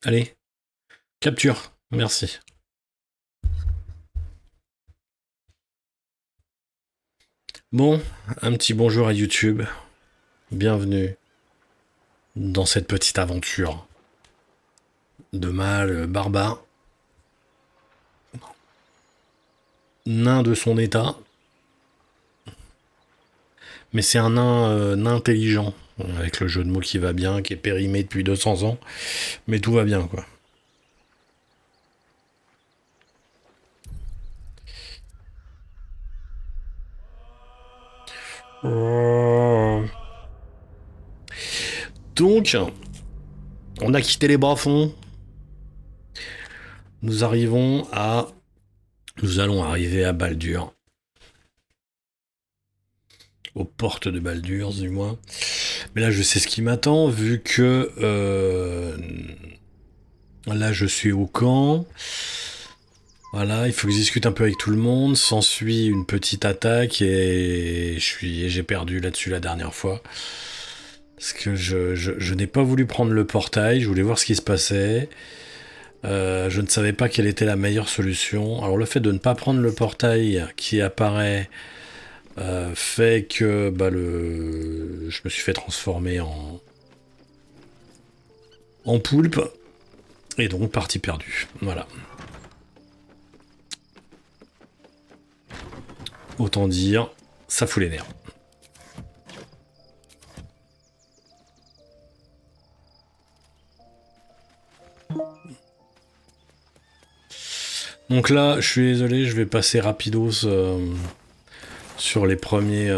Allez, capture. Merci. Bon, un petit bonjour à YouTube. Bienvenue dans cette petite aventure de mâle barbare, nain de son état, mais c'est un nain, nain intelligent, avec le jeu de mots qui va bien, qui est périmé depuis 200 ans, mais tout va bien, quoi. Donc, on a quitté les bas-fonds. Nous arrivons à... Nous allons arriver à Baldur. Aux portes de Baldur, du moins. Mais là, je sais ce qui m'attend, vu que... là, je suis au camp. Voilà, il faut que je discute un peu avec tout le monde. S'ensuit une petite attaque et j'ai perdu là-dessus la dernière fois. Parce que je n'ai pas voulu prendre le portail, je voulais voir ce qui se passait. Je ne savais pas quelle était la meilleure solution. Alors le fait de ne pas prendre le portail qui apparaît fait que je me suis fait transformer en poulpe. Et donc partie perdue. Voilà. Autant dire, ça fout les nerfs. Donc là, je suis désolé, je vais passer rapidos sur les premiers...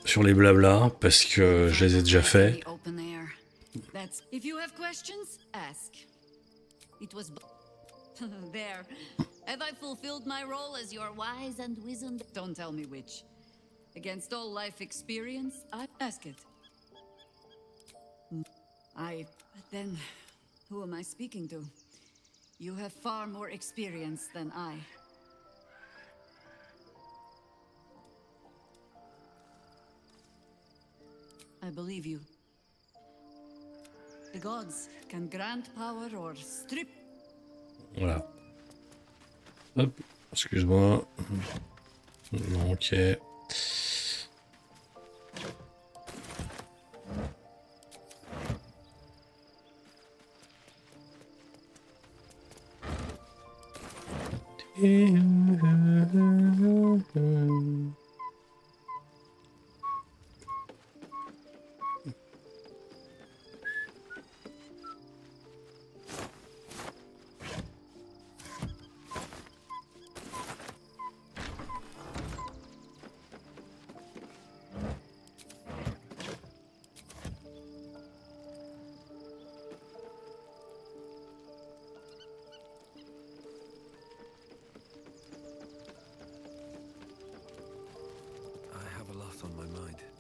sur les blabla, parce que je les ai déjà faits. If you have questions, ask. It was there. Have I fulfilled my role as your wise and wizened? Don't tell me which. Against all life experience, I ask it. Then, who am I speaking to? You have far more experience than I. I believe you. The gods can grant power or strip. Voilà. Hop, excuse-moi. Non, ok.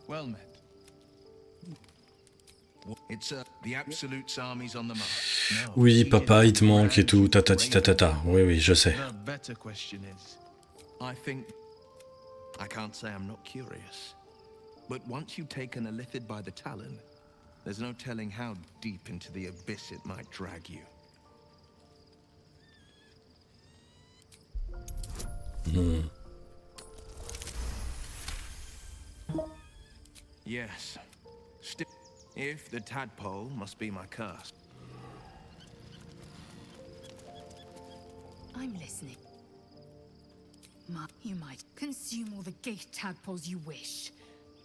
Well met. It's the Absolute's armies on the march. No, Oui, papa, il te manque et tout, tatati tatata. Oui, oui, je sais. The better question is, I think I can't say I'm not curious, but once you've taken a lithid by the talon, there's no telling how deep into the abyss it might drag you. Yes. If the tadpole must be my curse. I'm listening. You might consume all the gate tadpoles you wish.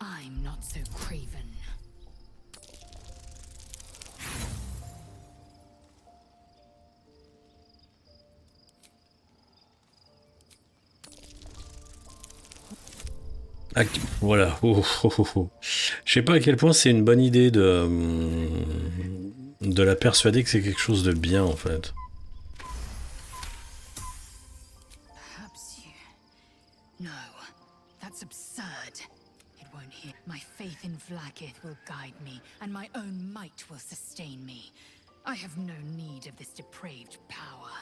I'm not so craven. Ah, voilà. Oh, oh, oh, oh. Je sais pas à quel point c'est une bonne idée de la persuader que c'est quelque chose de bien, en fait. Perhaps you... No, that's absurd. It won't hear. My faith in Vlaakith will guide me, and my own might will sustain me. I have no need of this depraved power.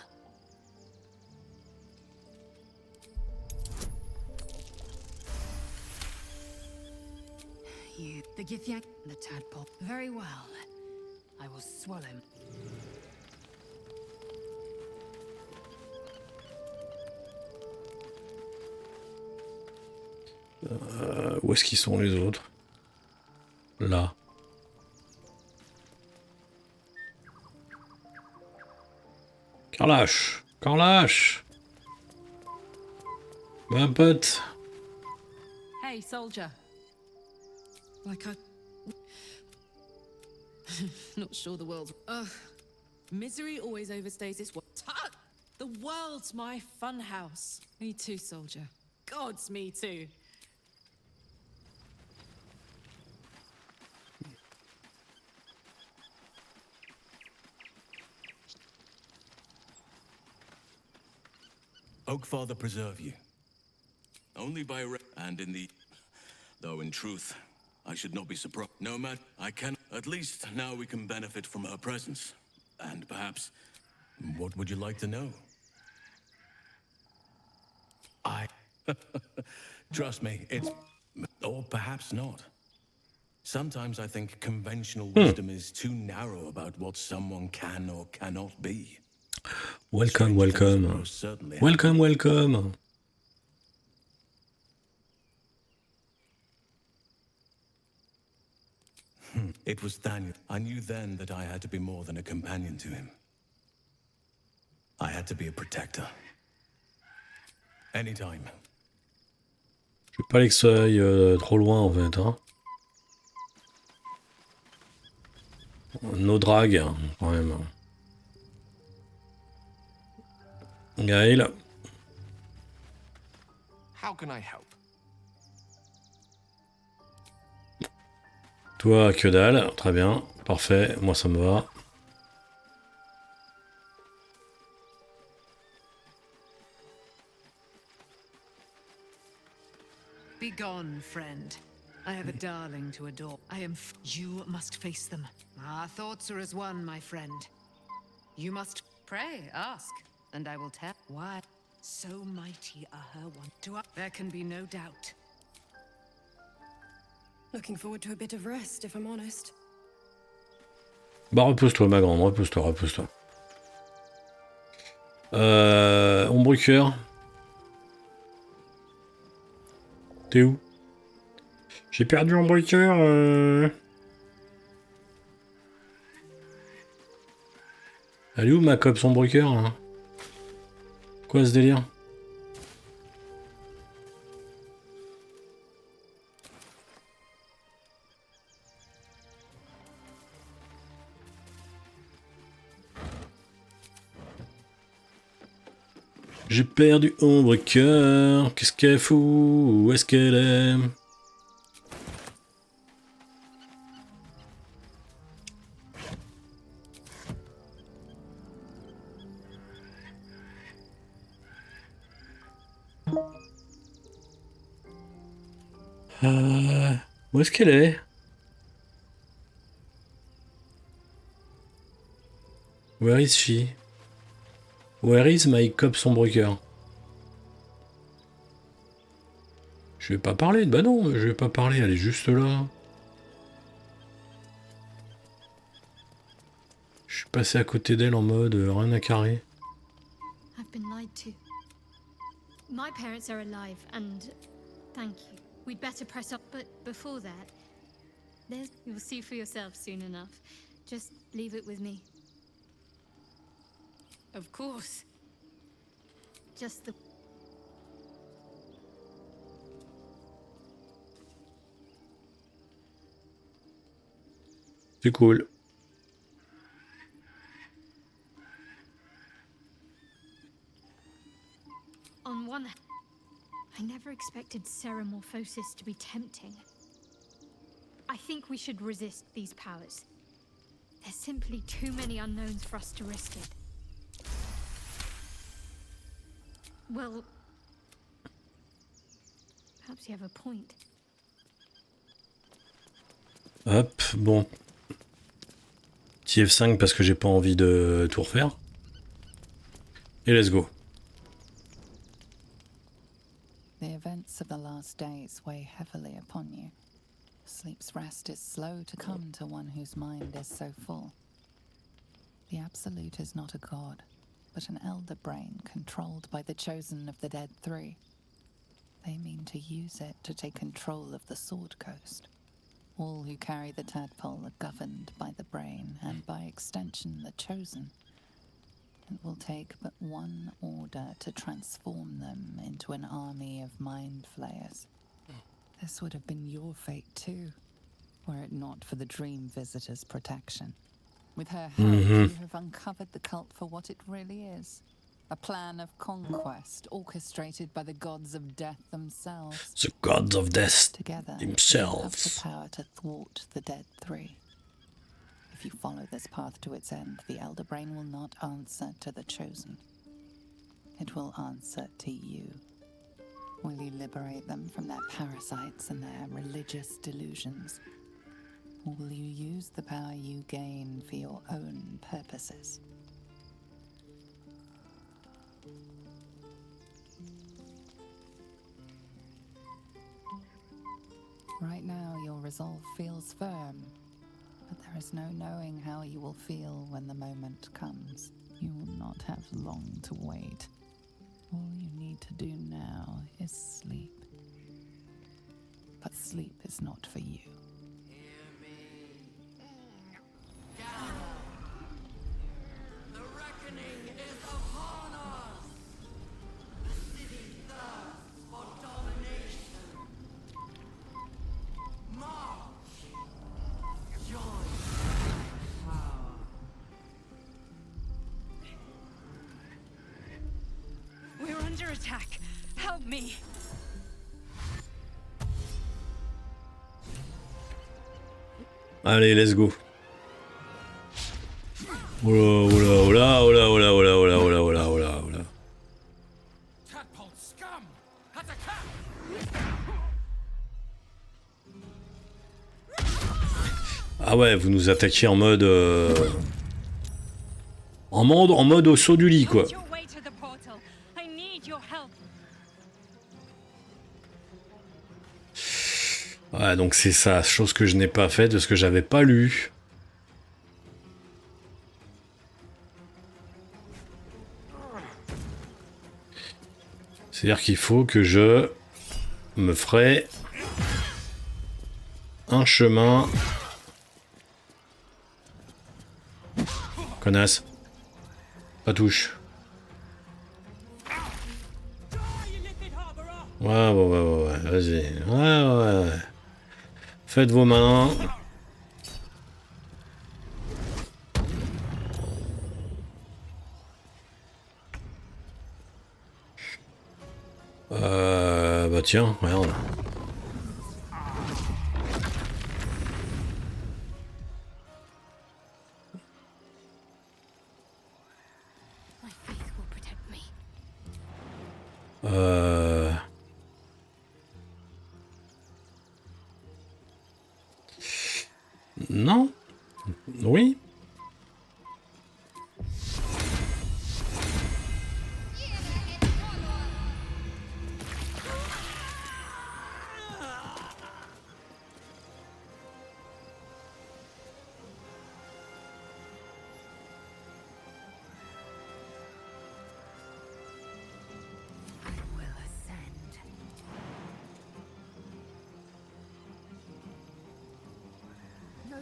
you. The Githyank, the tadpole. Very well. I will swallow him. Où est-ce qu'ils sont les autres? Là. Carlache! Carlache! Ma pote! Hey, soldier. Like I... Not sure the world's... Ugh. Misery always overstays its... Tut! The world's my fun house. Me too, soldier. Gods, me too. Oakfather preserve you. Only by and in the... Though in truth, I should not be surprised. No matter, I can... At least now we can benefit from her presence. And perhaps... What would you like to know? Trust me, it's... Or perhaps not. Sometimes I think conventional wisdom is too narrow about what someone can or cannot be. Welcome, welcome. Welcome, welcome. It was Daniel. I knew then that I had to be more than a companion to him. I had to be a protector. Anytime. Je veux pas aller que ça aille trop loin en fait. Hein. Nos dragues, hein, quand même. Gaël. How can I help? Toi, que dalle. Très bien. Parfait. Moi, ça me va. Be gone, friend. I have a darling to adore. You must face them. Our thoughts are as one, my friend. You must pray, ask, and I will tell. Why? So mighty are her one. There can be no doubt. Looking forward to a bit of rest, if I'm honest. Bah, repose-toi, ma grande. Repose-toi, repose-toi. Ombrucœur. T'es où? J'ai perdu Ombrucœur. Elle est où ma copse Ombrucœur hein? Quoi ce délire? J'ai perdu Ombrucœur. Qu'est-ce qu'elle fout? Où est-ce qu'elle est? Où est-ce qu'elle est? Where is she? Where is my cop Ombrucœur? Je vais pas parler. Bah non, je vais pas parler. Elle est juste là. Je suis passé à côté d'elle en mode rien à carrer. I've been lied to. My parents are alive, and thank you. We'd better press up, but before that, you'll see for yourself soon enough. Just leave it with me. Of course. Just the... C'est cool. On one hand, I never expected Ceramorphosis to be tempting. I think we should resist these powers. There's simply too many unknowns for us to risk it. Well, perhaps you have a point. Hop, bon. Petit F5 parce que j'ai pas envie de tout refaire. Et let's go. The events of the last days weigh heavily upon you. Sleep's rest is slow to come to one whose mind is so full. The Absolute is not a god, but an elder brain controlled by the chosen of the Dead Three. They mean to use it to take control of the Sword Coast. All who carry the tadpole are governed by the brain, and by extension the chosen. It will take but one order to transform them into an army of mind flayers. This would have been your fate too, were it not for the Dream Visitor's protection. With her help, you have uncovered the cult for what it really is. A plan of conquest orchestrated by the gods of death themselves. The gods of death Together, themselves. you have the power to thwart the Dead Three. If you follow this path to its end, the Elder Brain will not answer to the Chosen. It will answer to you. Will you liberate them from their parasites and their religious delusions? Or will you use the power you gain for your own purposes? Right now, your resolve feels firm, but there is no knowing how you will feel when the moment comes. You will not have long to wait. All you need to do now is sleep. But sleep is not for you. The reckoning is upon us! The city thirsts for domination. March! Join power. We're under attack. Help me. Allez, let's go. Oula, oula, oula, oula, oula, oula, oula, oula, oula, oula. Tadpole scum! Attack! Ah ouais, vous nous attaquez en mode... En mode au saut du lit, quoi. Your way to the portal. I need your help. Ouais, donc c'est ça, chose que je n'ai pas faite parce que j'avais pas lu. C'est-à-dire qu'il faut que je me ferai un chemin. Connasse. Pas touche. Ouais, vas-y. Ouais. Faites vos malins. Bah tiens, regarde. My faith will protect me. Non. Oui.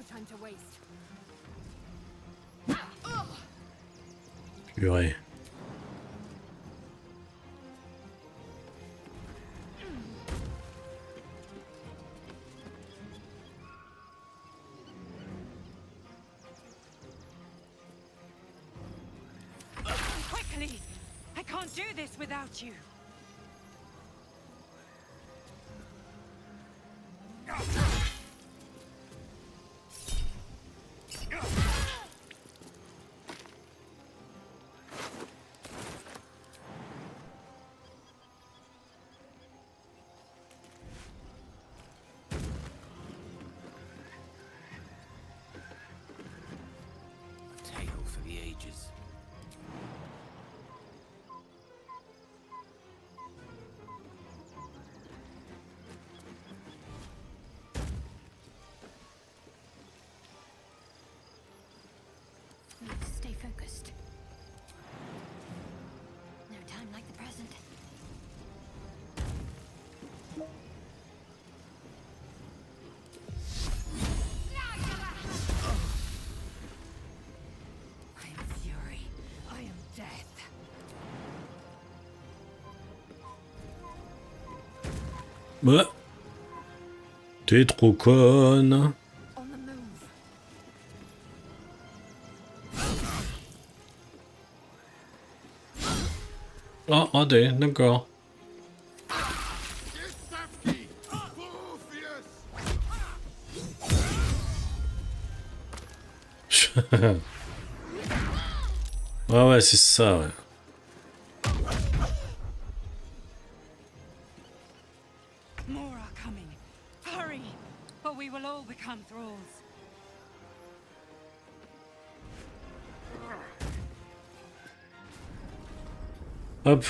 Time to waste. Purée. Quickly! I can't do this without you. focused. No time like the present. I am fury. I am death. Bah. T'es trop conne. On the move. Ah, raté, d'accord. Ouais, ouais, c'est ça, ouais. More are coming. Hurry, or we will all become thralls. Hop.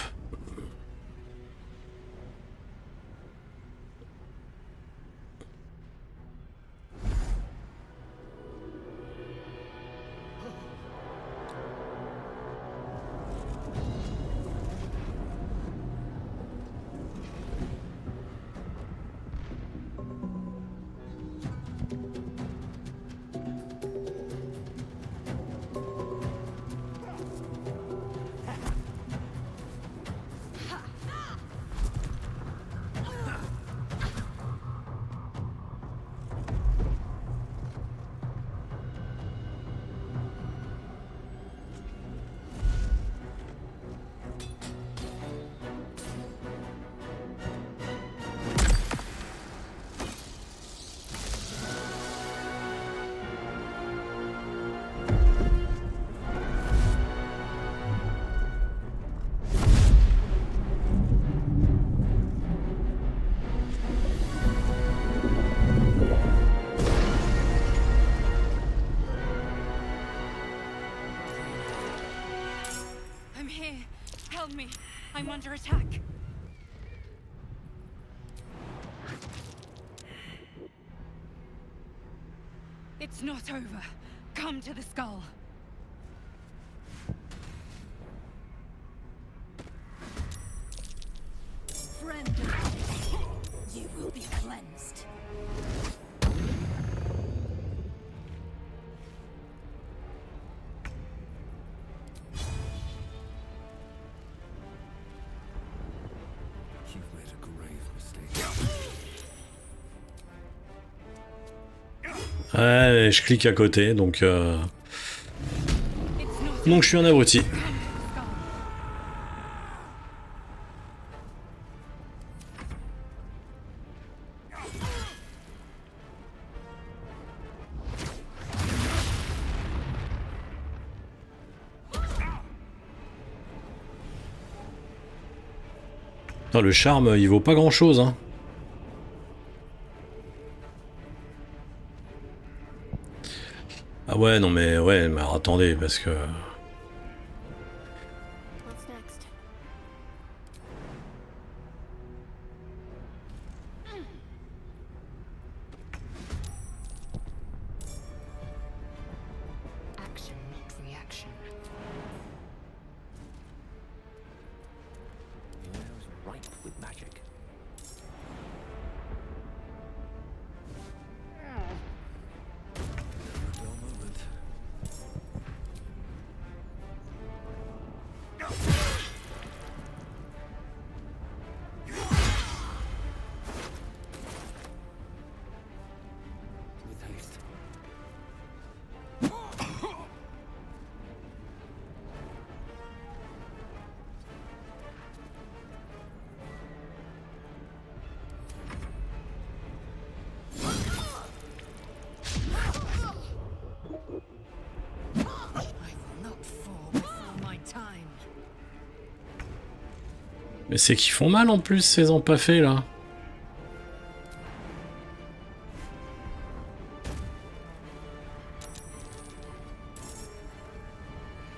I'm here. Help me. I'm under attack. It's not over. Come to the skull. Friend, you will be cleansed. You've made a grave mistake. Ouais, je clique à côté, donc je suis un abruti. Non, le charme, il vaut pas grand chose, hein. Ah ouais, non mais ouais, mais alors, attendez, parce que... What's next? Action, not reaction. The air is ripe with magic. Never a dull moment. With haste. I will not fall before my time. Mais c'est qu'ils font mal en plus, ces empaffés, là.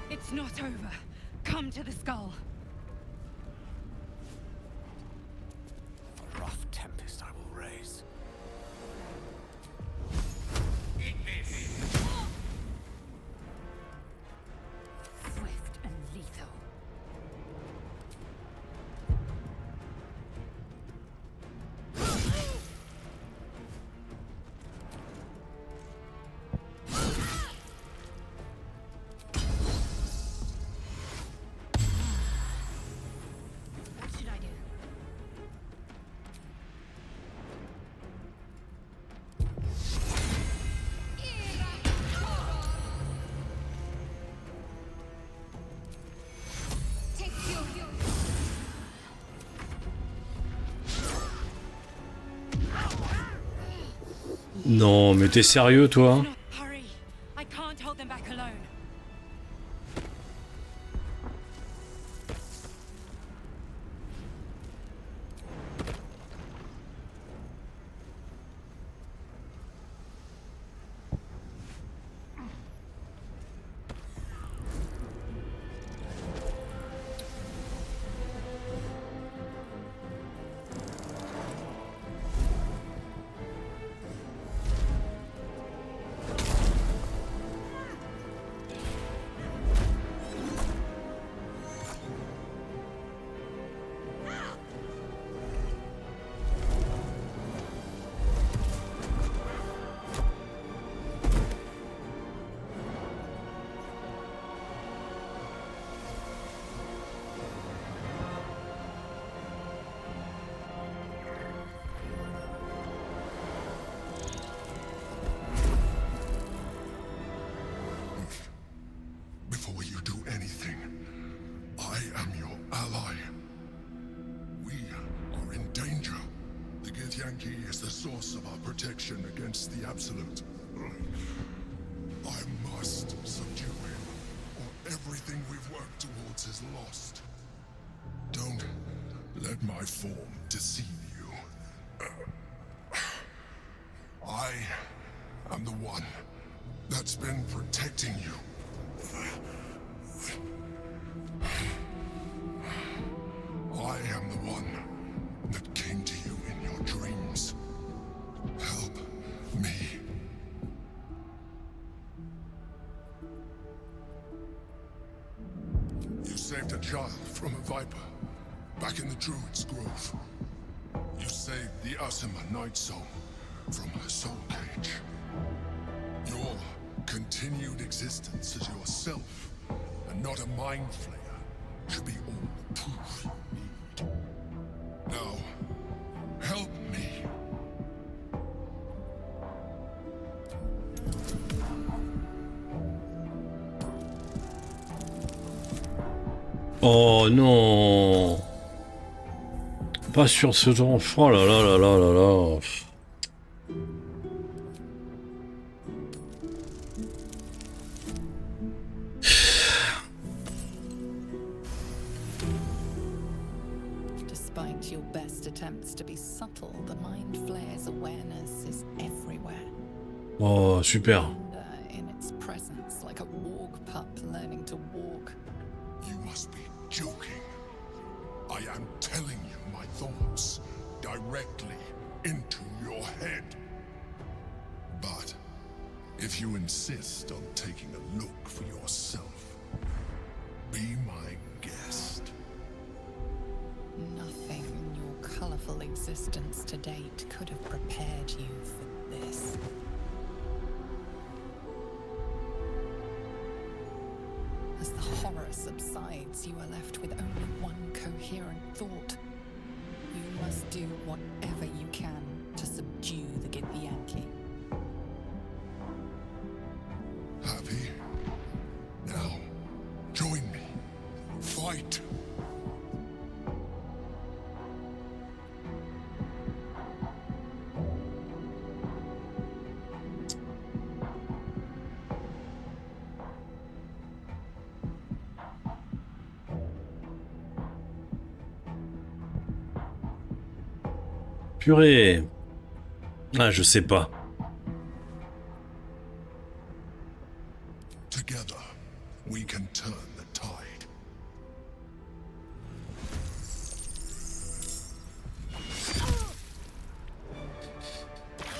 It's not over. Come to the skull. A rough tempest I will raise. Non, mais t'es sérieux, toi? Hurry! I can't hold them back alone. Before you do anything, I am your ally. We are in danger. The Githyanki is the source of our protection against the Absolute. I must subdue him, or everything we've worked towards is lost. Don't let my form deceive you. I am the one that's been protecting you. I am the one that came to you in your dreams. Help me. You saved a child from a viper, back in the Druid's Grove. You saved the Asima Night Soul from her soul cage. Your continued existence as yourself, and not a mind flayer, should be all the proof you need. Now, help me. Oh non! Pas sur ce ton. Oh là là là là là là. Despite your best attempts to be subtle, the Mind Flayer's awareness is everywhere. Oh, super. In its presence, like a walk pup learning to walk. You must be joking. I am telling you my thoughts directly into your head. But if you insist on taking a look for yourself, be my guest. Nothing in your colorful existence to date could have prepared you for this. As the horror subsides, you are left with only one coherent thought. You must do whatever you can to subdue the Githyanki. Happy? Now, join me. Fight! Purée. Ah, je sais pas. Together, we can turn the tide.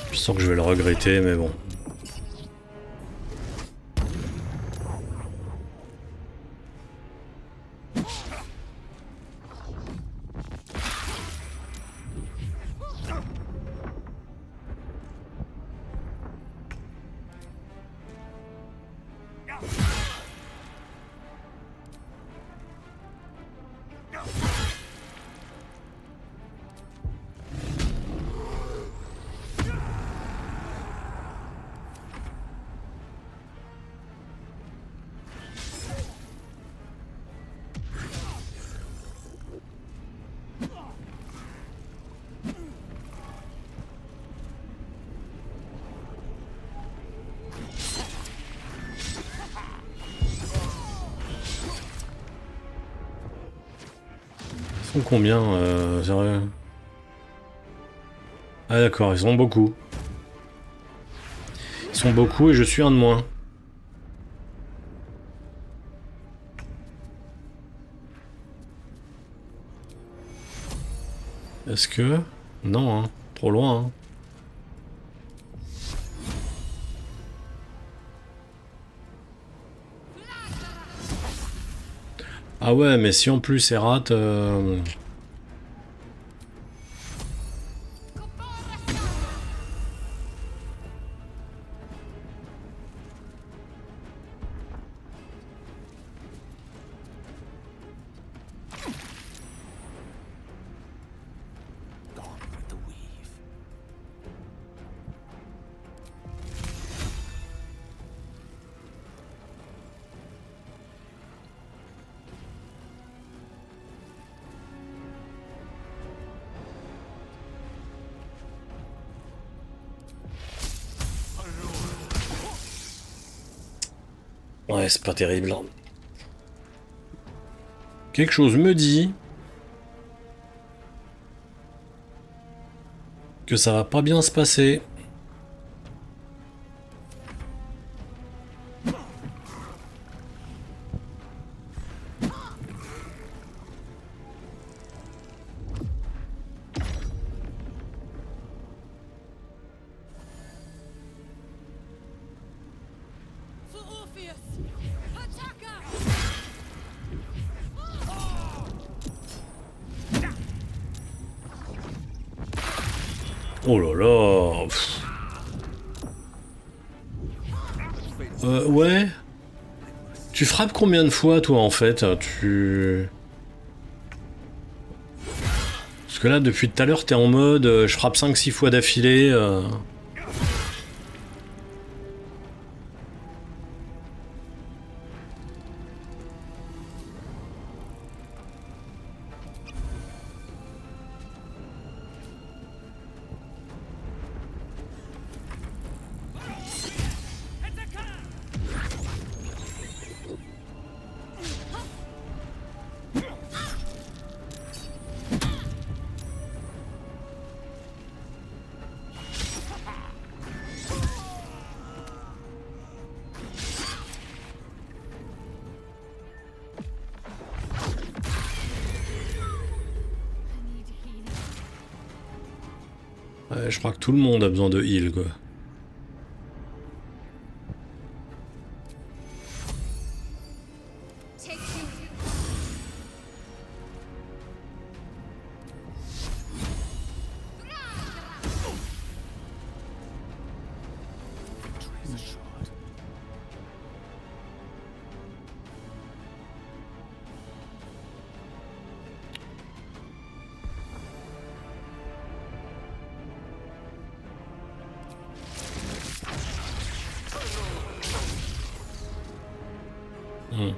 Je sens que je vais le regretter, mais bon. Ils sont combien, sérieux? Ah d'accord, ils sont beaucoup. Ils sont beaucoup et je suis un de moins. Est-ce que... Non, hein. Trop loin, hein. Ah ouais, mais si en plus elle rate... Gone with the weave. Ouais, c'est pas terrible. Quelque chose me dit... que ça va pas bien se passer. For Orpheus! Attacker! Oh là là. Ouais. Tu frappes combien de fois, toi, en fait? Tu... Parce que là, depuis tout à l'heure, t'es en mode... je frappe 5-6 fois d'affilée. Ouais, je crois que tout le monde a besoin de heal, quoi. Victory is assured. Hmm.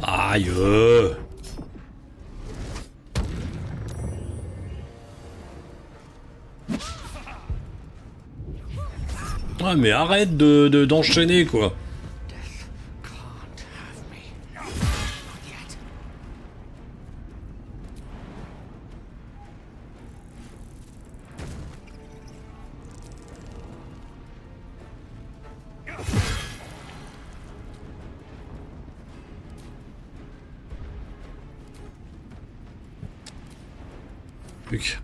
Aïe. Ouais, mais arrête d'enchaîner, quoi. Death can't have me. Not yet. Truc.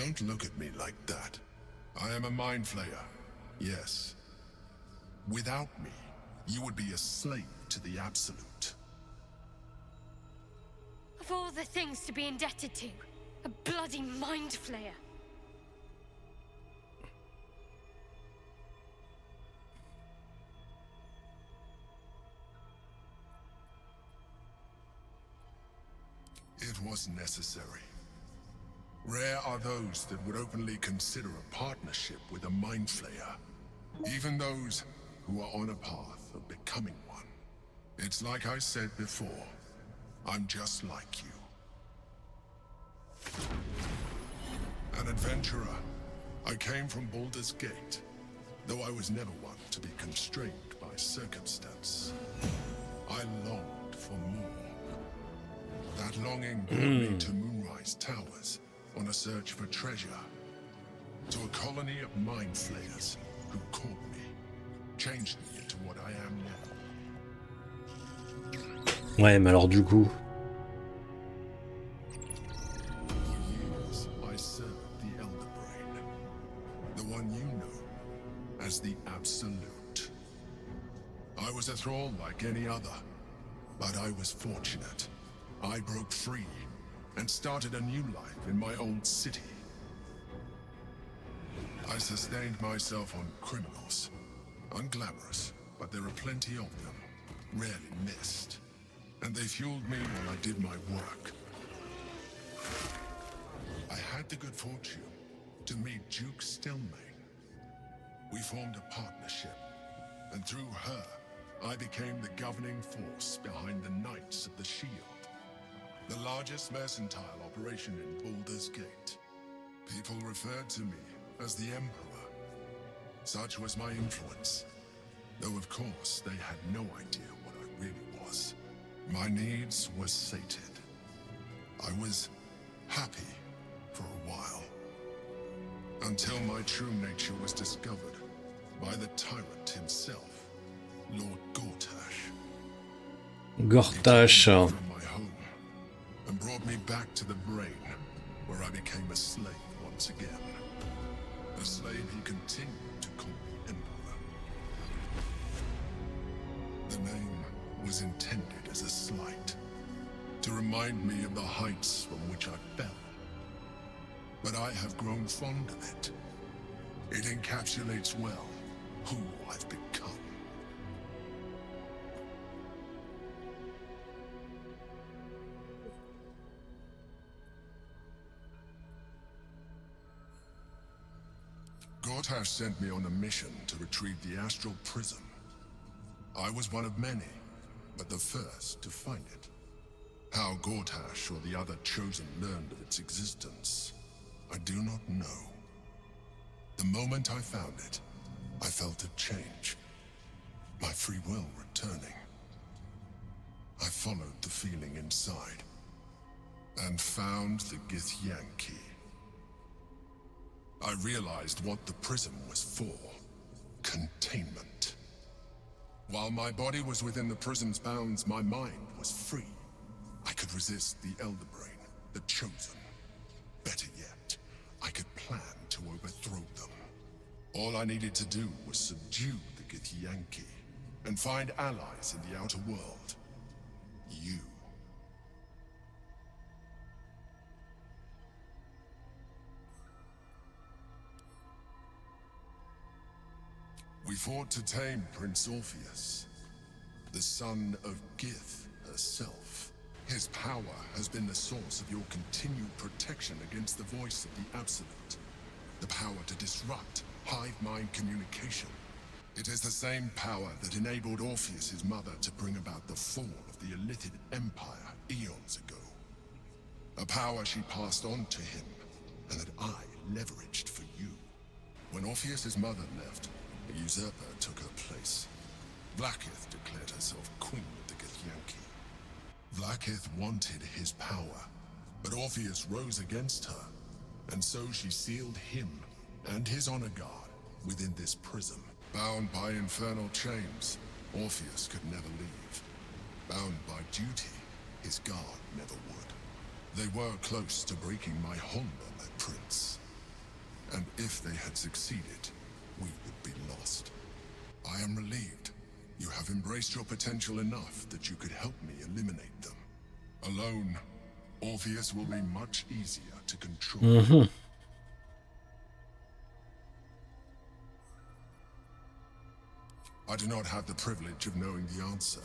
Don't look at me like that. I am a mind flayer, yes. Without me, you would be a slave to the Absolute. Of all the things to be indebted to, a bloody mind flayer. It was necessary. Rare are those that would openly consider a partnership with a mind flayer. Even those who are on a path of becoming one. It's like I said before, I'm just like you. An adventurer, I came from Baldur's Gate, though I was never one to be constrained by circumstance. I longed for more. That longing brought me to Moonrise Towers on a search for treasure. To a colony of mind flayers who caught me, changed me into what I am now. Ouais, mais alors du coup... For years, I served the Elder Brain. The one you know as the Absolute. I was a thrall like any other, but I was fortunate. I broke free and started a new life in my old city. I sustained myself on criminals. Unglamorous, but there are plenty of them, rarely missed. And they fueled me while I did my work. I had the good fortune to meet Duke Stillmain. We formed a partnership, and through her, I became the governing force behind the Knights of the Shield, the largest mercantile operation in Baldur's Gate. People referred to me as the Emperor. Such was my influence, though of course they had no idea what I really was. My needs were sated. I was happy for a while, until my true nature was discovered by the tyrant himself, Lord Gortash. Gortash. From my home and brought me back to the Brain, where I became a slave once again. A slave he continued to call me Emperor. The name was intended as a slight, to remind me of the heights from which I fell. But I have grown fond of it. It encapsulates well who I've become. Gortash sent me on a mission to retrieve the Astral Prism. I was one of many, but the first to find it. How Gortash or the other Chosen learned of its existence, I do not know. The moment I found it, I felt a change. My free will returning. I followed the feeling inside, and found the Githyanki. I realized what the prism was for. Containment. While my body was within the prism's bounds, my mind was free. I could resist the Elder Brain, the Chosen. Better yet, I could plan to overthrow them. All I needed to do was subdue the Githyanki, and find allies in the outer world. You. We fought to tame Prince Orpheus, the son of Gith herself. His power has been the source of your continued protection against the voice of the Absolute. The power to disrupt hive-mind communication. It is the same power that enabled Orpheus' mother to bring about the fall of the Illithid Empire eons ago. A power she passed on to him, and that I leveraged for you. When Orpheus' mother left, a usurper took her place. Vlaakith declared herself queen of the Githyanki. Vlaakith wanted his power, but Orpheus rose against her, and so she sealed him and his honor guard within this prism. Bound by infernal chains, Orpheus could never leave. Bound by duty, his guard never would. They were close to breaking my hold on that prince, And if they had succeeded, we would be lost. I am relieved. You have embraced your potential enough that you could help me eliminate them. Alone, Orpheus will be much easier to control. I do not have the privilege of knowing the answer,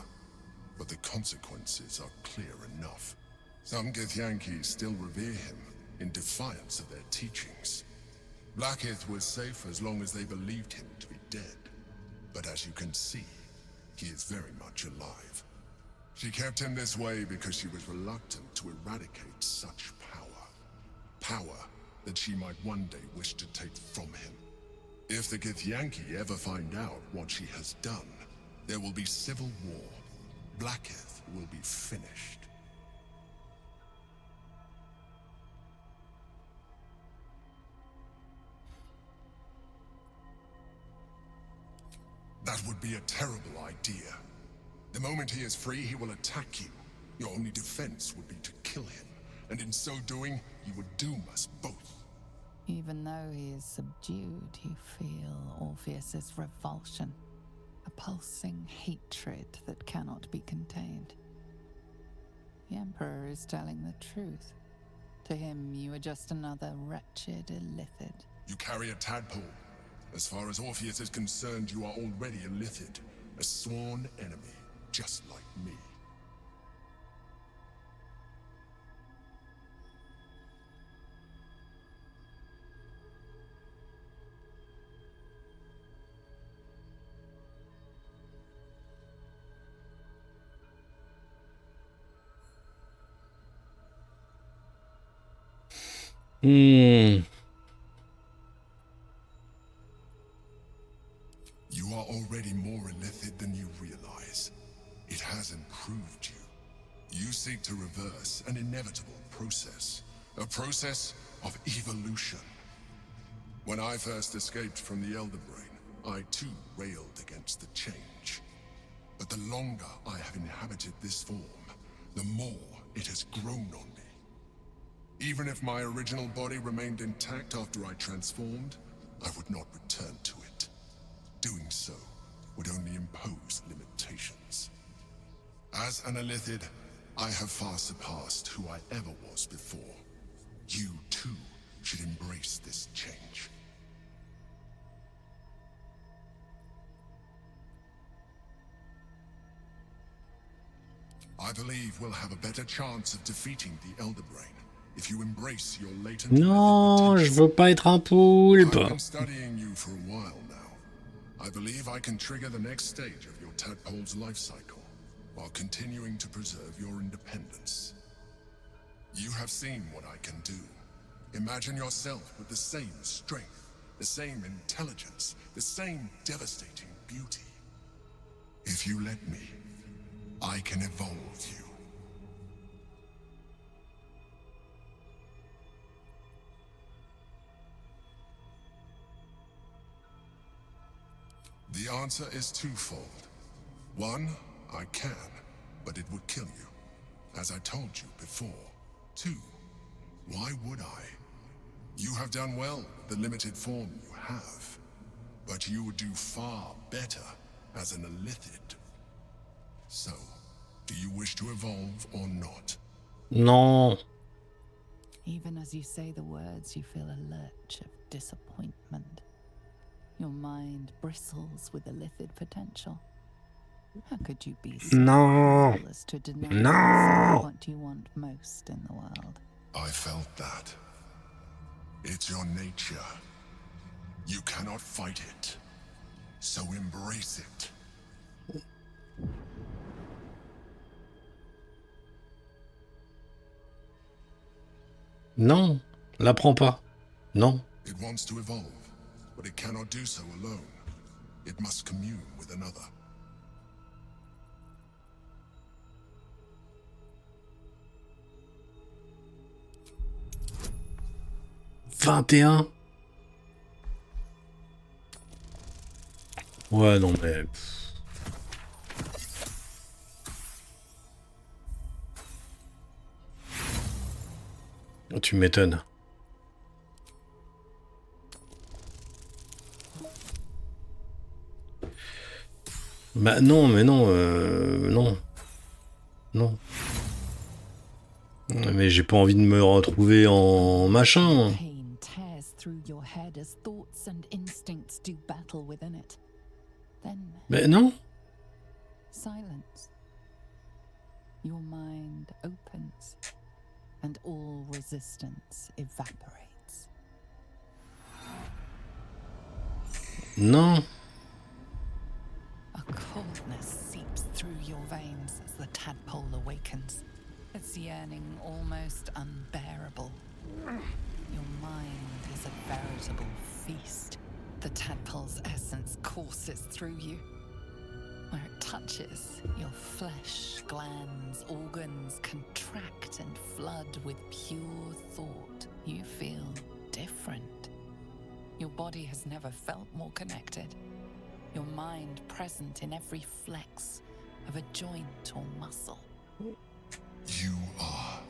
but the consequences are clear enough. Some Githyanki still revere him in defiance of their teachings. Blackith was safe as long as they believed him to be dead. But as you can see, he is very much alive. She kept him this way because she was reluctant to eradicate such power. Power that she might one day wish to take from him. If the Githyanki ever find out what she has done, there will be civil war. Blackith will be finished. That would be a terrible idea. The moment he is free, he will attack you. Your only defense would be to kill him, and in so doing, you would doom us both. Even though he is subdued, you feel Orpheus's revulsion, a pulsing hatred that cannot be contained. The Emperor is telling the truth. To him, you are just another wretched illithid. You carry a tadpole. As far as Orpheus is concerned, you are already a Lithid, a sworn enemy, just like me. You are already more illithid than you realize. It has improved you. You seek to reverse an inevitable process. A process of evolution. When I first escaped from the Elder Brain, I too railed against the change. But the longer I have inhabited this form, the more it has grown on me. Even if my original body remained intact after I transformed, I would not return to it. Doing so would only impose limitations. As an illithid, I have far surpassed who I ever was before. You, too, should embrace this change. I believe we'll have a better chance of defeating the Elder Brain if you embrace your latent Non, je veux pas être un I've poulpe. been studying you for a while now. I believe I can trigger the next stage of your tadpole's life cycle, while continuing to preserve your independence. You have seen what I can do. Imagine yourself with the same strength, the same intelligence, the same devastating beauty. If you let me, I can evolve you. The answer is twofold. One, I can, but it would kill you, as I told you before. Two, why would I? You have done well with the limited form you have, but you would do far better as an illithid. So, do you wish to evolve or not? Non. Even as you say the words, you feel a lurch of disappointment. Your mind bristles with illithid potential. How could you be so No. cruel as to deny No. yourself what you want most in the world? I felt that. It's your nature. You cannot fight it. So embrace it. Non. La prends pas. Non. It wants to evolve, but it cannot do so alone. It must commune with another. Ouais, non, mais... Tu m'étonnes. Bah non, mais non, non. Non. Mais j'ai pas envie de me retrouver en machin. Pain tears through your head as thoughts and instincts do battle within it. Then Mais non. silence. Your mind opens, and all resistance evaporates. Non. A coldness seeps through your veins as the tadpole awakens, its yearning almost unbearable. Your mind is a veritable feast. The tadpole's essence courses through you. Where it touches, your flesh, glands, organs contract and flood with pure thought. You feel different. Your body has never felt more connected. Your mind present in every flex of a joint or muscle. You are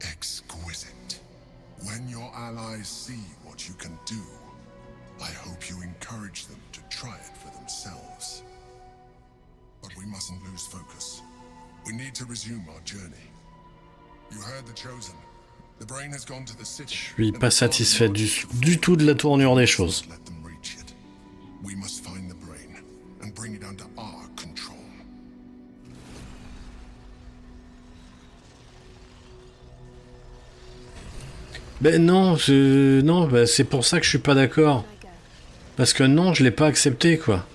exquisite. When your allies see what you can do, I hope you encourage them to try it for themselves. But we mustn't lose focus. We need to resume our journey. You heard the Chosen. The brain has gone to the city. Je suis pas satisfait du tout de la tournure des choses. Let them reach it. We must find the brain and bring it under our control. Ben non, non, ben c'est pour ça que je suis pas d'accord. Parce que non, je l'ai pas accepté, quoi.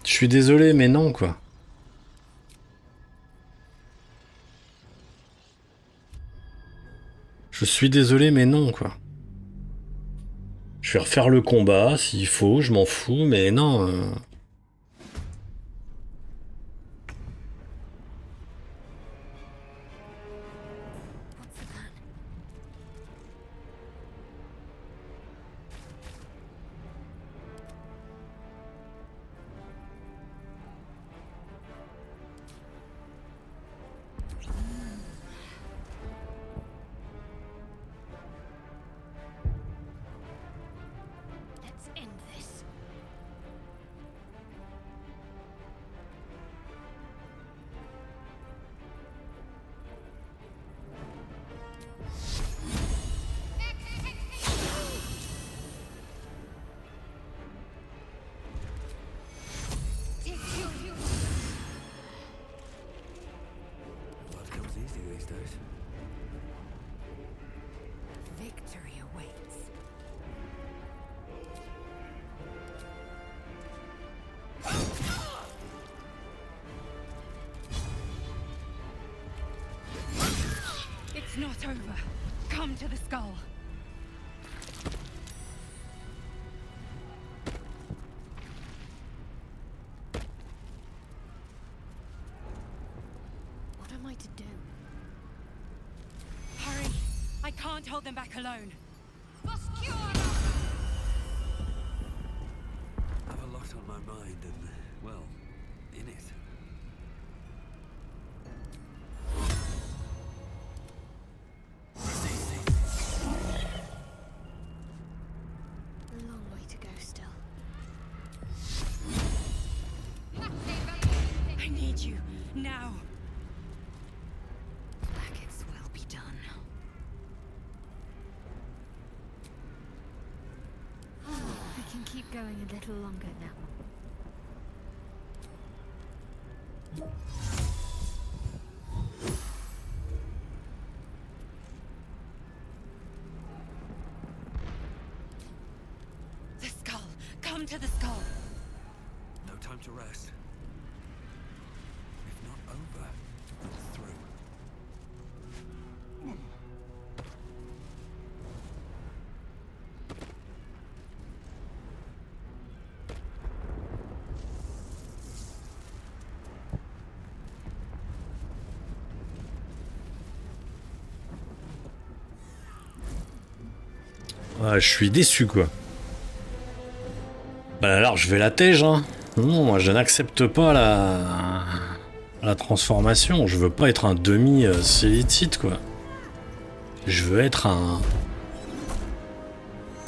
Je suis désolé, mais non, quoi. Je suis désolé, mais non, quoi. Je vais refaire le combat, s'il faut, je m'en fous, mais non... Victory awaits. It's not over. Come to the skull. What am I to do? Hurry! I can't hold them back alone. I have a lot on my mind and, well, in it. A long way to go still. I need you now. Blackets will be done. I can keep going a little longer now. The skull. Come to the skull. No time to rest. If not over, through. Ah, je suis déçu, quoi. Bah alors, je vais la tège, hein. Non, moi, je n'accepte pas la transformation. Je veux pas être un demi-célitite, quoi. Je veux être un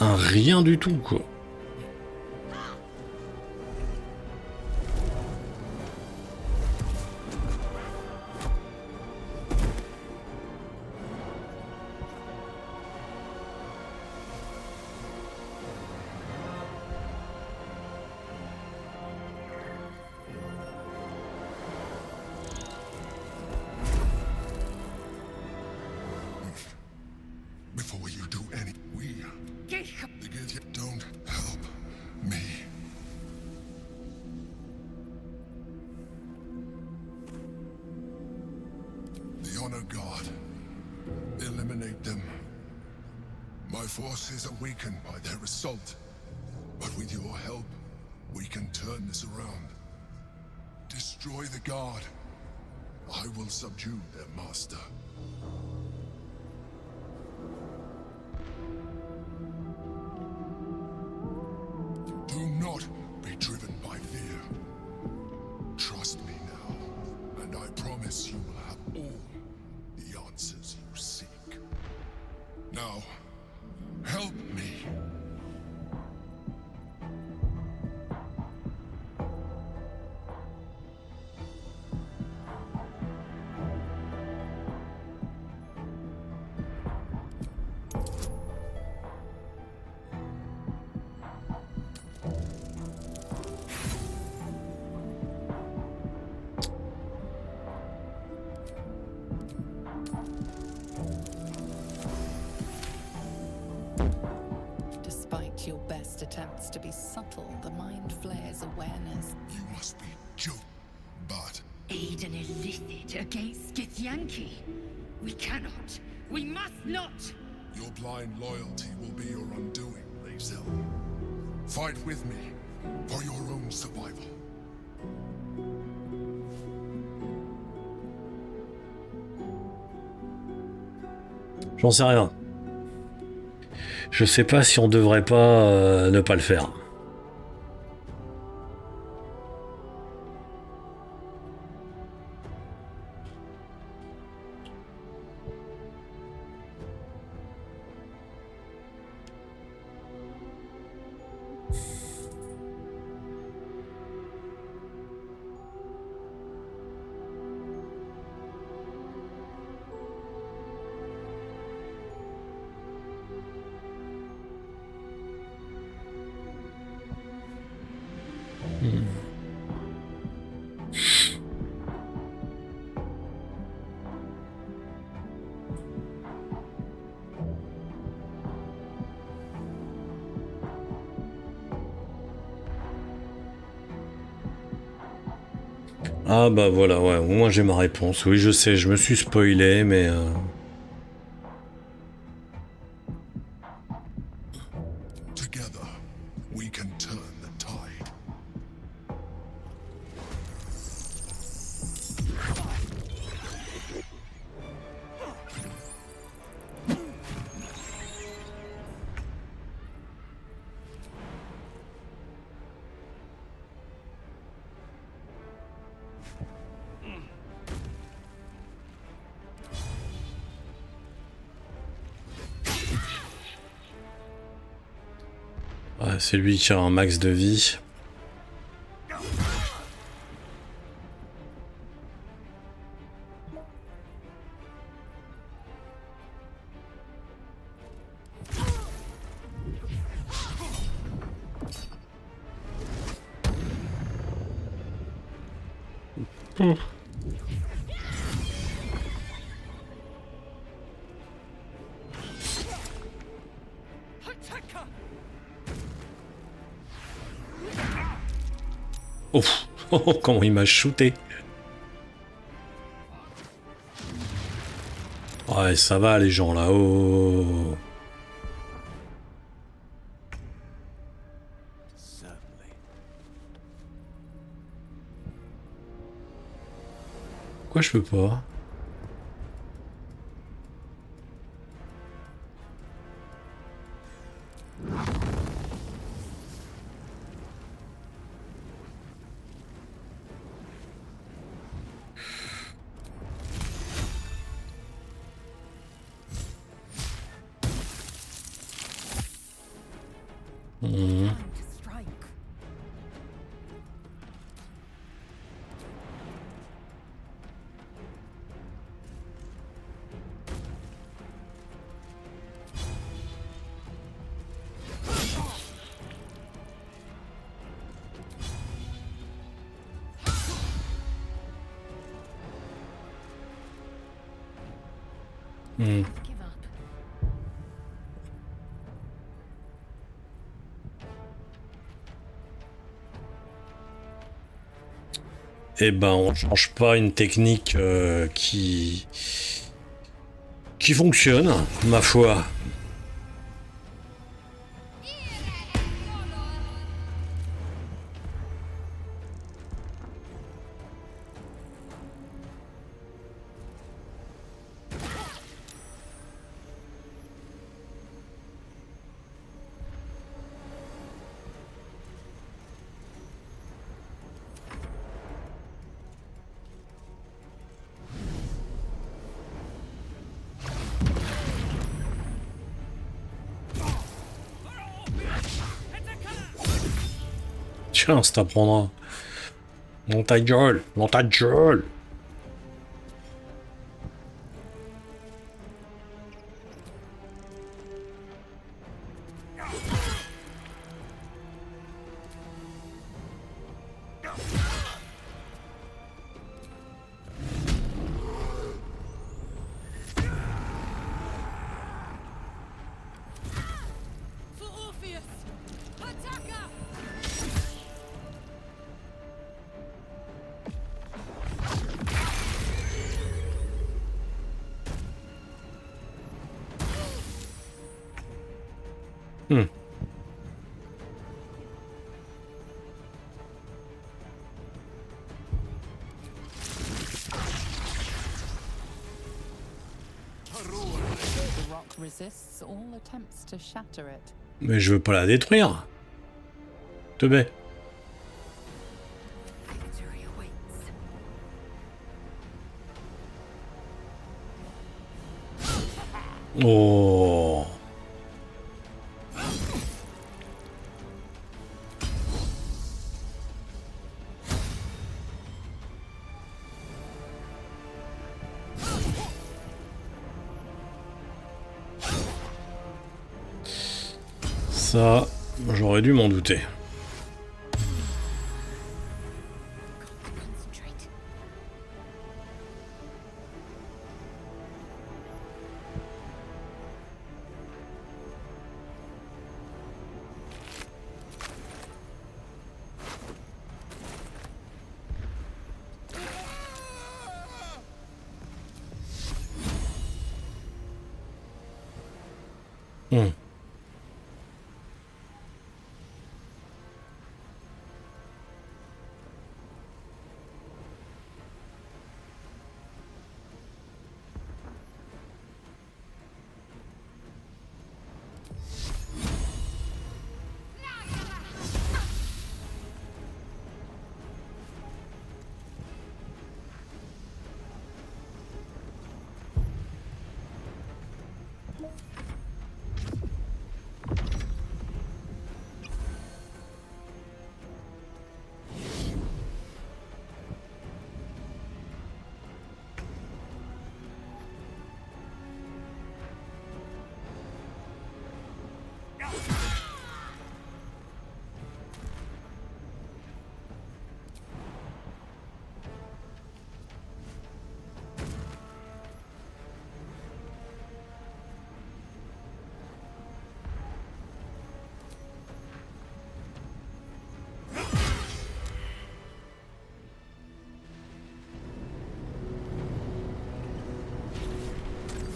rien du tout, quoi. honor God. Eliminate them. My forces are weakened by their assault. But with your help, we can turn this around. Destroy the guard. I will subdue their master. Do not be driven by fear. Trust me now, and I promise you will have all the answers you seek. Now, help me. Despite your best attempts to be subtle, the mind flares awareness. You must be joke, but Aid an illithid against Githyanki. We cannot. We must not. your blind loyalty will be your undoing, Lae'zel. Fight with me for your own survival. J'en sais rien. Je sais pas si on devrait pas ne pas le faire. Ah bah voilà, ouais, au moins j'ai ma réponse. Oui, je sais, je me suis spoilé, mais... Together, we can turn the tide. Ouais, c'est lui qui a un max de vie. Oh, comment il m'a shooté. Ouais, ça va les gens là. Oh. Pourquoi je peux pas? eh ben on change pas une technique qui fonctionne, ma foi. Tiens, ça t'apprendra. Dans ta gueule, dans ta gueule. For Orpheus! Attacker! Hmm. The rock resists all attempts to shatter it. Mais je veux pas la détruire. Te baie. Victory awaits. Oh. Ça, j'aurais dû m'en douter. Concentrate. Hmm.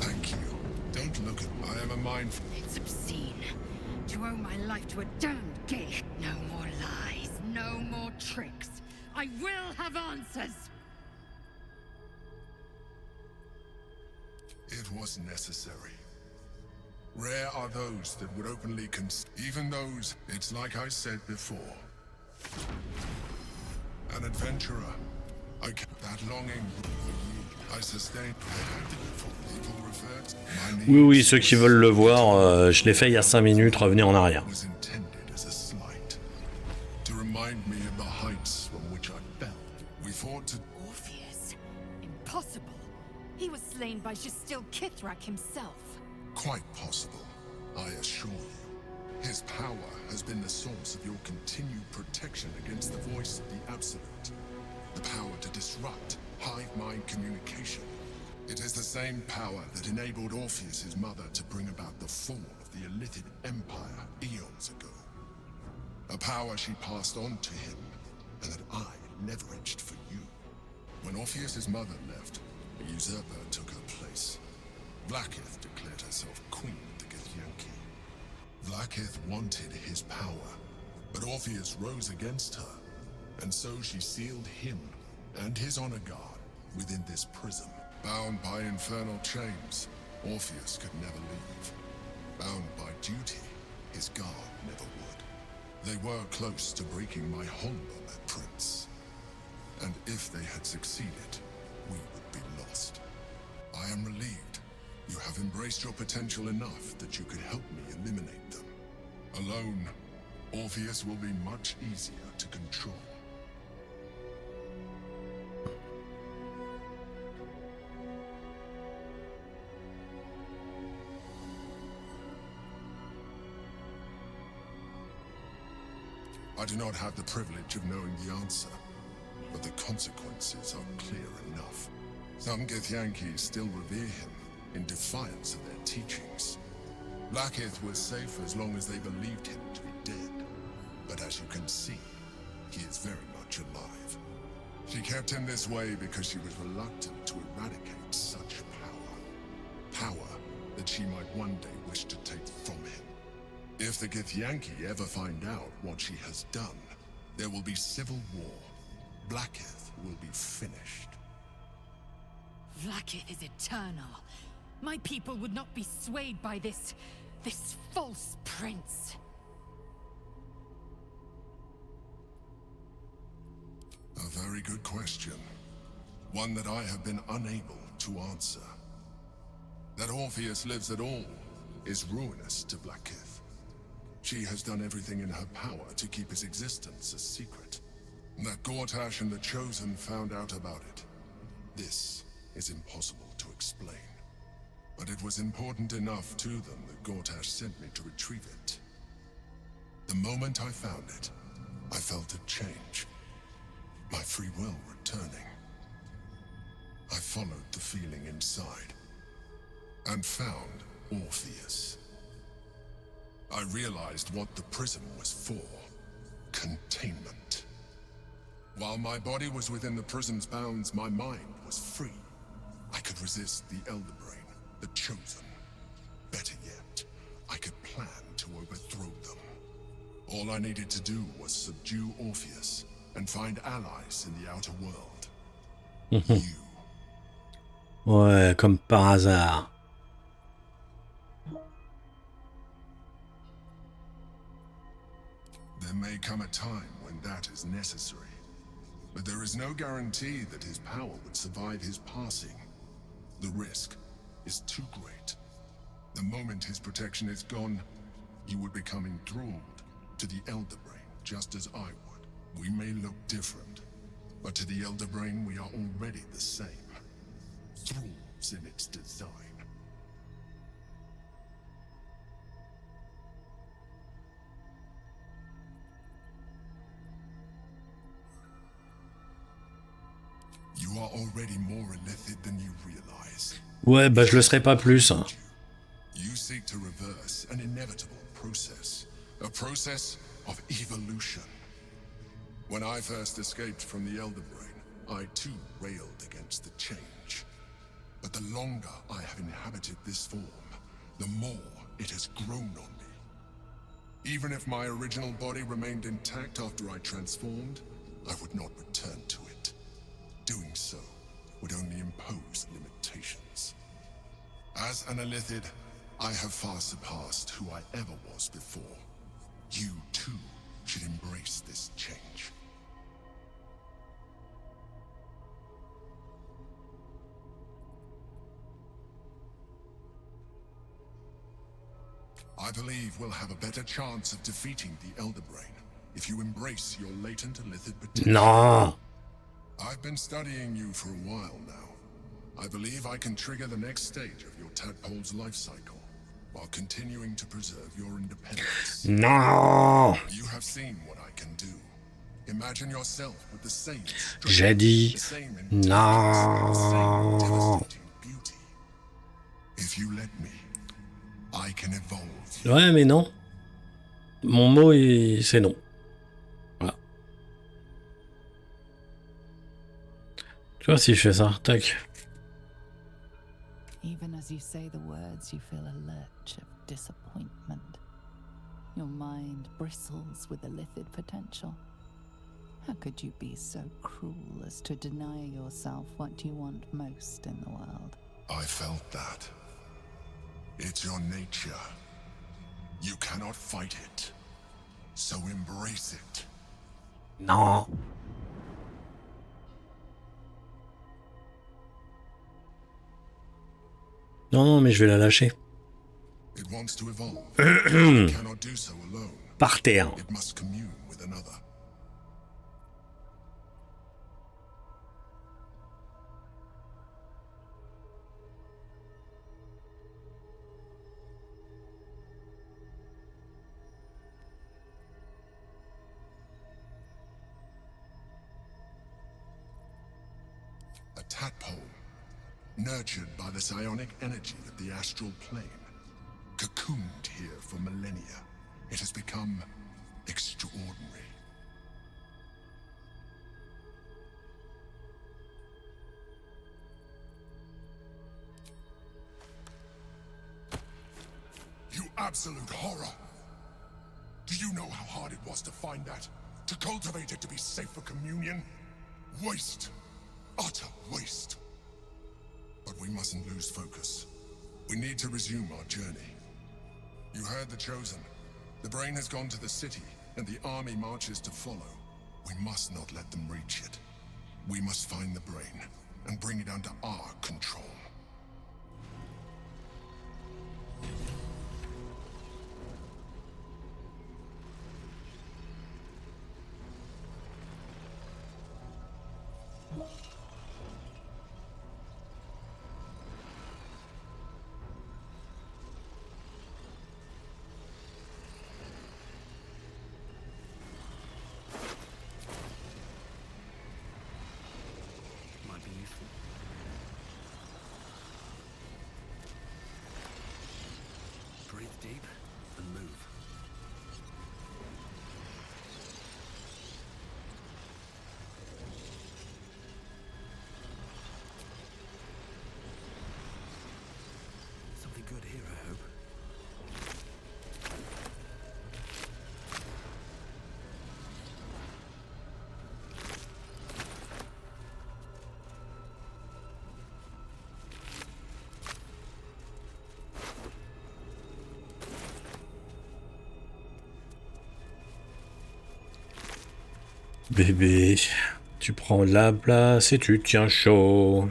Thank you. Don't look at me. I am a mindful. It's obscene. To owe my life to a damned gay. No more lies. No more tricks. I will have answers. It was necessary. Rare are those that would openly even those, it's like I said before. An adventurer. I kept that longing for you. I sustained. I had it before. People referred to my Oui, oui, needs ceux qui veulent le voir, je l'ai fait il y a 5 minutes, revenez en arrière. was intended as a slight. To remind me of the heights from which I fell. We fought to Orpheus? Impossible. He was slain by Justil Kithrak himself. quite possible, I assure you. His power has been the source of your continued protection against the voice of the Absolute. The power to disrupt hive mind communication. It is the same power that enabled Orpheus's mother to bring about the fall of the Illithid Empire eons ago. A power she passed on to him, and that I leveraged for you. When Orpheus's mother left, a usurper took her place. Vlaakith declared herself queen of the Githyanki. Vlaakith wanted his power, but Orpheus rose against her, and so she sealed him and his honor guard within this prison. Bound by infernal chains, Orpheus could never leave. Bound by duty, his guard never would. They were close to breaking my hold on that prince. And if they had succeeded, we would be lost. I am relieved. You have embraced your potential enough that you could help me eliminate them. Alone, Orpheus will be much easier to control. I do not have the privilege of knowing the answer, but the consequences are clear enough. Some Githyanki still revere him in defiance of their teachings. Vlaakith was safe as long as they believed him to be dead. But as you can see, he is very much alive. She kept him this way because she was reluctant to eradicate such power. Power that she might one day wish to take from him. If the Githyanki ever find out what she has done, there will be civil war. Vlaakith will be finished. Vlaakith is eternal. My people would not be swayed by this false prince. A very good question. One that I have been unable to answer. That Orpheus lives at all is ruinous to Vlaakith. She has done everything in her power to keep his existence a secret. That Gortash and the Chosen found out about it. This is impossible to explain. But it was important enough to them that Gortash sent me to retrieve it. The moment I found it, I felt a change. My free will returning. I followed the feeling inside, and found Orpheus. I realized what the prison was for. Containment. While my body was within the prison's bounds, my mind was free. I could resist the Elder Brain, the Chosen. Better yet, I could plan to overthrow them. All I needed to do was subdue Orpheus and find allies in the outer world. You. Ouais, comme par hasard. There may come a time when that is necessary. But there is no guarantee that his power would survive his passing. The risk is too great. The moment his protection is gone, he would become enthralled to the Elder Brain, just as I would. We may look different, but to the Elder Brain we are already the same. Thralls in its design. You are already more illithid than you realize. Ouais, bah je le serai pas plus. You seek to reverse an inevitable process. A process of evolution. When I first escaped from the Elder Brain, I too railed against the change. But the longer I have inhabited this form, the more it has grown on me. Even if my original body remained intact after I transformed, I would not return to it. Doing so would only impose limitations. As an illithid, I have far surpassed who I ever was before. You too should embrace this change. I believe we'll have a better chance of defeating the Elder Brain if you embrace your latent illithid potential. Non. I've been studying you for a while now. I believe I can trigger the next stage of your tadpole's life cycle while continuing to preserve your independence. Non. You have seen what I can do. Imagine yourself with the same J'ai dit the same non. the same devastating beauty. If you let me, I can evolve. Ouais, mais non. Mon mot, c'est non. Voilà. Tu vois, si je fais ça, tac. Even as you say the words, you feel a lurch of disappointment. Your mind bristles with illithid potential. How could you be so cruel as to deny yourself what you want most in the world? I felt that. It's your nature. You cannot fight it. So embrace it. Non. Non, non, mais je vais la lâcher. It wants to evolve. It cannot do so alone. Par terre. It must commune with another. A tadpole, nurtured by the psionic energy of the astral plane, cocooned here for millennia. It has become extraordinary. You absolute horror! Do you know how hard it was to find that? To cultivate it to be safe for communion? Waste! Utter waste! But we mustn't lose focus. We need to resume our journey. You heard the Chosen. The brain has gone to the city, and the army marches to follow. We must not let them reach it. We must find the brain, and bring it under our control. Might be useful. Breathe deep and move. Something good here, I hope. Bébé, tu prends la place et tu tiens chaud.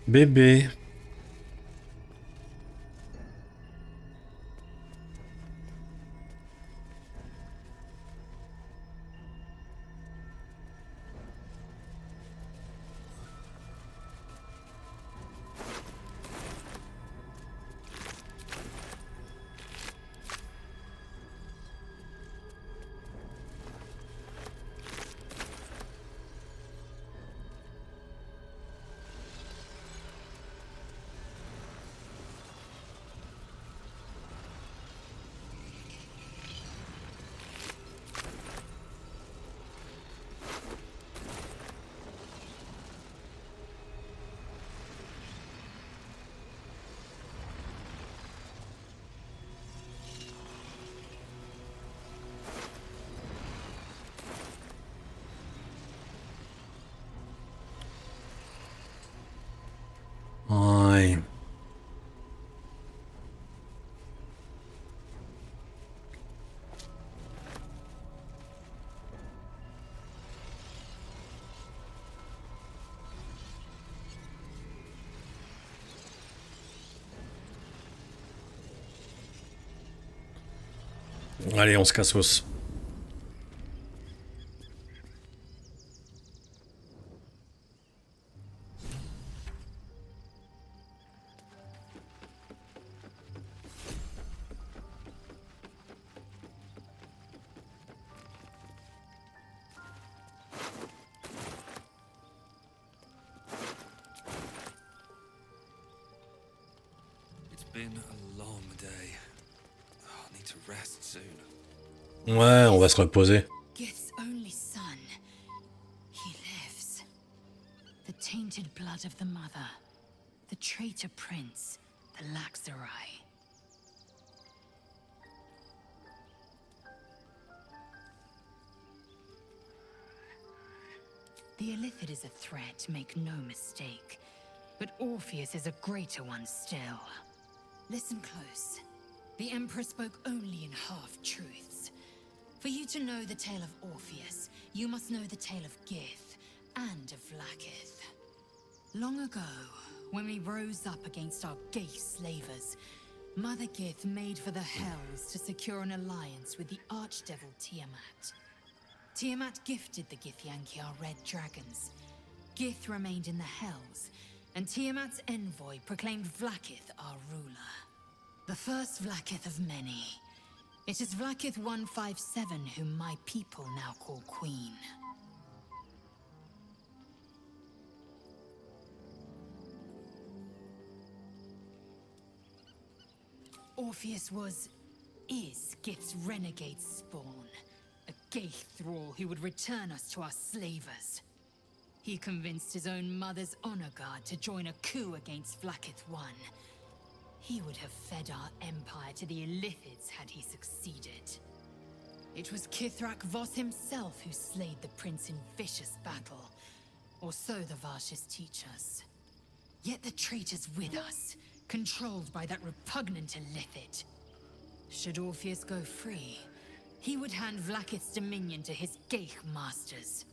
Bébé. Ouais. Allez, on se casse. been a long day. I need to rest soon. Ouais, on va se reposer. Gith's only son. He lives. The tainted blood of the mother. The traitor prince. The Laxarai. The Illithid is a threat, make no mistake. But Orpheus is a greater one still. Listen close. The Emperor spoke only in half-truths. For you to know the tale of Orpheus, you must know the tale of Gith and of Vlaakith. Long ago, when we rose up against our gay slavers, Mother Gith made for the Hells to secure an alliance with the Archdevil Tiamat. Tiamat gifted the Githyanki our red dragons. Gith remained in the Hells, and Tiamat's envoy proclaimed Vlaakith our ruler. The first Vlaakith of many. It is Vlaakith 157 whom my people now call Queen. Orpheus is Gith's renegade spawn. A gay thrall who would return us to our slavers. He convinced his own mother's honor guard to join a coup against Vlaakith I. He would have fed our empire to the Illithids had he succeeded. It was Kithrak Voss himself who slayed the prince in vicious battle, or so the Varshis teach us. Yet the traitor's with us, controlled by that repugnant Illithid. Should Orpheus go free, he would hand Vlaakith's dominion to his Geich masters.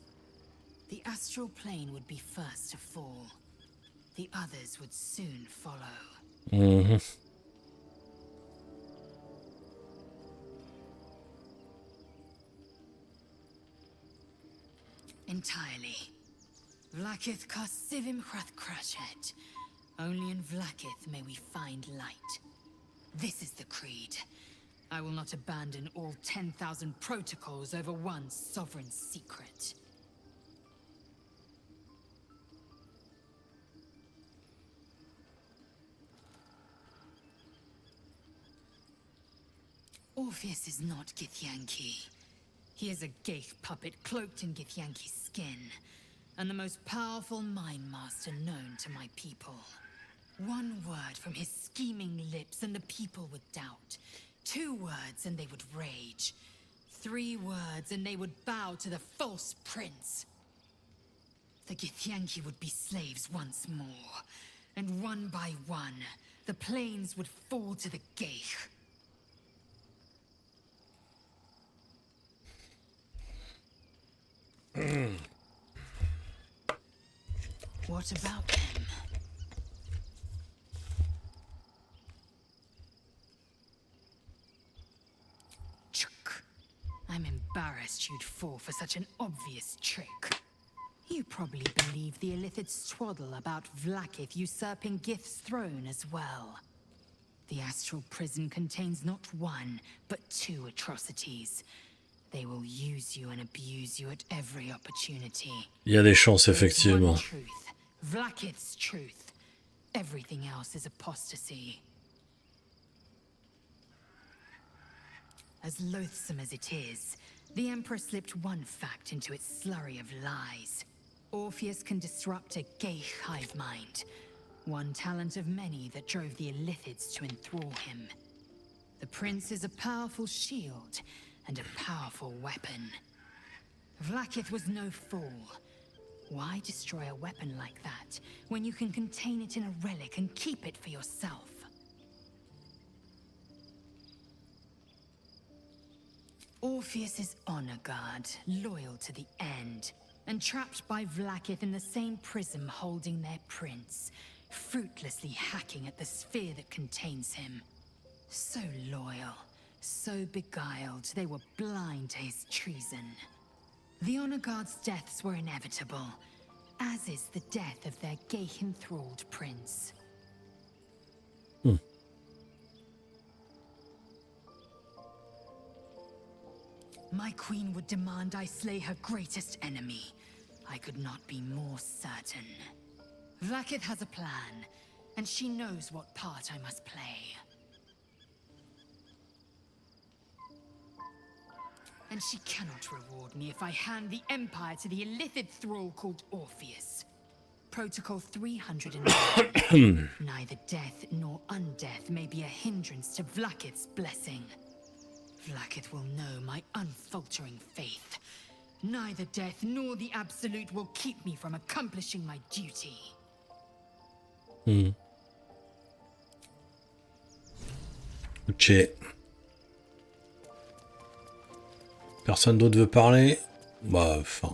The astral plane would be first to fall. The others would soon follow. Mhm. Entirely. Vlaakith Karsivim Hrath Krashet. Only in Vlaakith may we find light. This is the creed. I will not abandon all 10,000 protocols over one sovereign secret. Orpheus is not Githyanki. He is a Geich puppet cloaked in Githyanki's skin, and the most powerful mind master known to my people. One word from his scheming lips and the people would doubt. 2 words and they would rage. 3 words and they would bow to the false prince. The Githyanki would be slaves once more, and one by one, the plains would fall to the Geich. What about them? Chuk. I'm embarrassed you'd fall for such an obvious trick. You probably believe the Illithid's twaddle about Vlaakith usurping Gith's throne as well. The astral prison contains not 1, but 2 atrocities. They will use you and abuse you at every opportunity. Il y a des chances, There's effectivement. one truth, Vlaakith's truth. Everything else is apostasy. As loathsome as it is, the Emperor slipped one fact into its slurry of lies. Orpheus can disrupt a Geich hive mind. One talent of many that drove the Illithids to enthrall him. The prince is a powerful shield and a powerful weapon. Vlaakith was no fool. Why destroy a weapon like that when you can contain it in a relic and keep it for yourself? Orpheus is honor guard, loyal to the end, and trapped by Vlaakith in the same prism holding their prince, fruitlessly hacking at the sphere that contains him. So loyal, so beguiled, they were blind to his treason. The honor guard's deaths were inevitable, as is the death of their Geich-enthralled prince. My queen would demand I slay her greatest enemy. I could not be more certain. Vlaakith has a plan, and she knows what part I must play. And she cannot reward me if I hand the Empire to the illithid thrall called Orpheus. Protocol 309. Neither death nor undeath may be a hindrance to Vlaakith's blessing. Vlaakith will know my unfaltering faith. Neither death nor the Absolute will keep me from accomplishing my duty. Ok. Personne d'autre veut parler? Bah, enfin...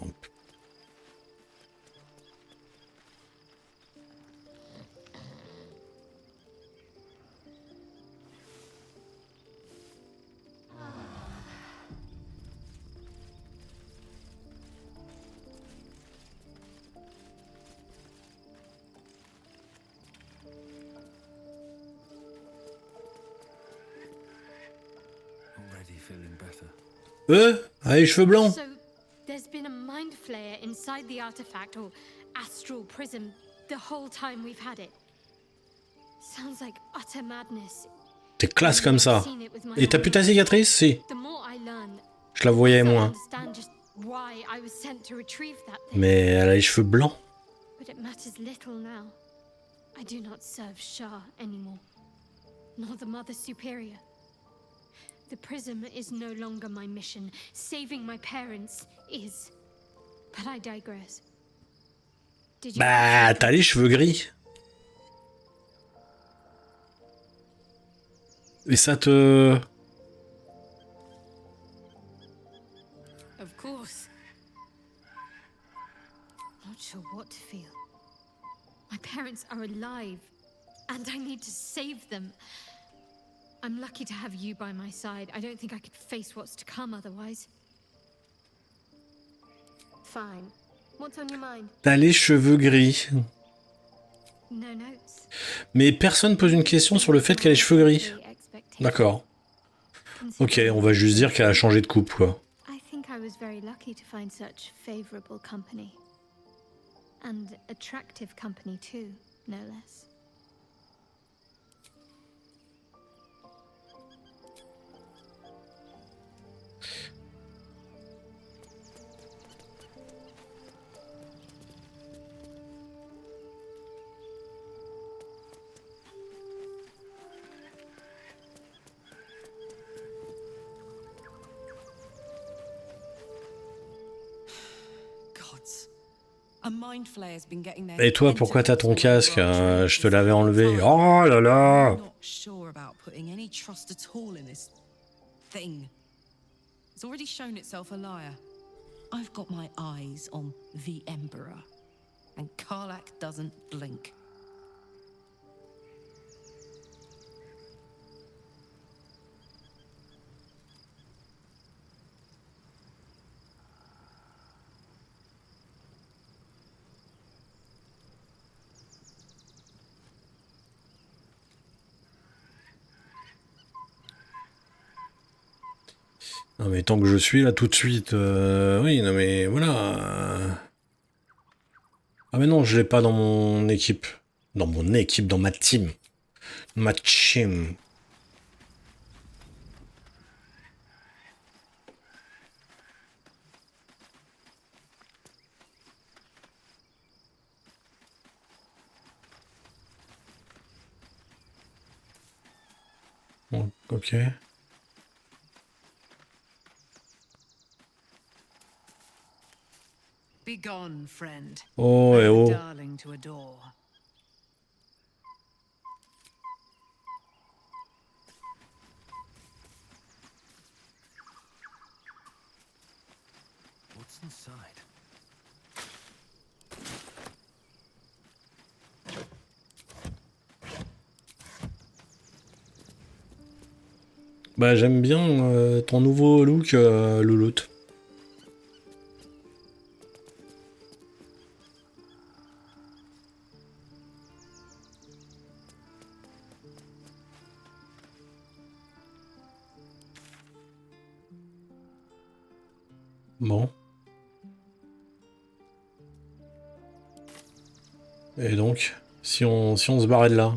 Already feeling better. Ah, les cheveux blancs. So, there's been a mind flayer inside the artifact or astral prism the whole time we've had it. Sounds like utter madness. T'es classe comme ça. Et t'as plus ta cicatrice? Si. The more I learn, Je la voyais the less I moins. understand just why I was sent to retrieve that thing. Mais elle a les cheveux blancs. But it matters little now. I do not serve Shah anymore, nor the Mother Superior. The prism is no longer my mission. Saving my parents is. But I digress. Did you Bah, t'as les cheveux gris. Et ça te... Of course. Not sure what to feel. My parents are alive, and I need to save them. I'm lucky to have you by my side. I don't think I could face what's to come otherwise. Fine. What's on your mind? T'as les cheveux gris. No notes. Mais personne pose une question sur le fait qu'elle a les cheveux gris. D'accord. Ok, on va juste dire qu'elle a changé de coupe, quoi. I think I was very lucky to find such favorable company. And attractive company too, no less. Et toi, pourquoi t'as ton casque? Je te l'avais enlevé. Oh là là! It's already shown itself a liar. I've got my eyes on the Emperor, and Karlak doesn't blink. Non mais tant que je suis là tout de suite, oui, non mais voilà. Ah mais non, je l'ai pas dans mon équipe. Dans mon équipe, dans ma team. Ma team. Bon, ok. Be gone, friend. Oh, eh oh. Darling to adore. What's inside? Bah j'aime bien ton nouveau look, Louloute. Bon. Et donc, si on se barrait de là?